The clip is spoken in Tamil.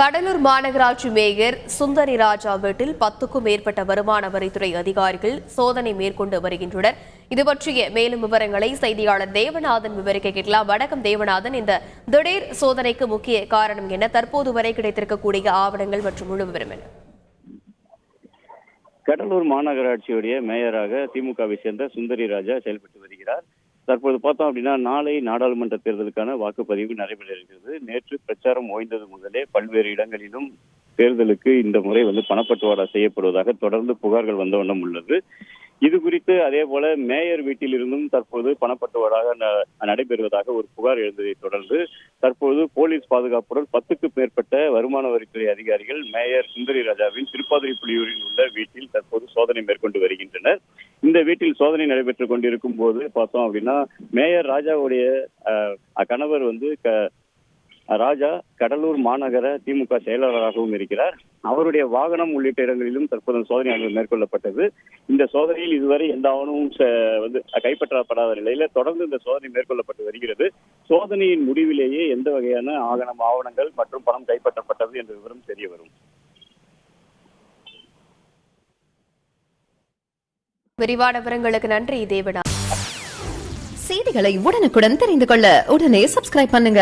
கடலூர் மாநகராட்சி மேயர் சுந்தரி ராஜா வீட்டில் 10க்கும் மேற்பட்ட வருமான வரித்துறை அதிகாரிகள் சோதனை மேற்கொண்டு வருகின்றனர். இது பற்றிய மேலும் விவரங்களை செய்தியாளர் தேவநாதன் விவரிக்க கேட்கலாம். வணக்கம் தேவநாதன், இந்த திடீர் சோதனைக்கு முக்கிய காரணம் என்ன? தற்போது வரை கிடைத்திருக்கக்கூடிய ஆவணங்கள் மற்றும் முழு விவரம் என்ன? கடலூர் மாநகராட்சியுடைய மேயராக திமுகவை சேர்ந்த சுந்தரி ராஜா செயல்பட்டு வருகிறார். தற்போது பார்த்தோம் அப்படின்னா, நாளை நாடாளுமன்ற தேர்தலுக்கான வாக்குப்பதிவு நடைபெற இருக்கிறது. நேற்று பிரச்சாரம் ஓய்ந்தது முதலே பல்வேறு இடங்களிலும் தேர்தலுக்கு இந்த முறை பணப்பட்டுவாடா செய்யப்படுவதாக தொடர்ந்து புகார்கள் வந்த வண்ணம் உள்ளது. இது குறித்து அதே போல மேயர் வீட்டிலிருந்தும் தற்போது பணப்பட்டுவாடாக நடைபெறுவதாக ஒரு புகார் எழுந்ததை தொடர்ந்து தற்போது போலீஸ் பாதுகாப்புடன் 10க்கும் மேற்பட்ட வருமான வரித்துறை அதிகாரிகள் மேயர் சுந்தரி ராஜாவின் திருப்பாதிரிப்புலியூரில் உள்ள வீட்டில் தற்போது சோதனை மேற்கொண்டு வருகின்றனர். இந்த வீட்டில் சோதனை நடைபெற்றுக் கொண்டிருக்கும் போது பார்த்தோம் அப்படின்னா, மேயர் ராஜாவுடைய கணவர் ராஜா கடலூர் மாநகர திமுக செயலாளராகவும் இருக்கிறார். அவருடைய வாகனம் உள்ளிட்ட இடங்களிலும் தற்போது சோதனை மேற்கொள்ளப்பட்டது. இந்த சோதனையில் இதுவரை எந்த ஆவணமும் கைப்பற்றப்படாத நிலையில தொடர்ந்து இந்த சோதனை மேற்கொள்ளப்பட்டு வருகிறது. சோதனையின் முடிவிலேயே எந்த வகையான ஆவணங்கள் மற்றும் பணம் கைப்பற்றப்பட்டது என்ற விவரம் தெரிய வரும். விரிவான விவரங்களுக்கு நன்றி தேவனா. செய்திகளை உடனுக்குடன் தெரிந்து கொள்ள உடனே சப்ஸ்கிரைப் பண்ணுங்க.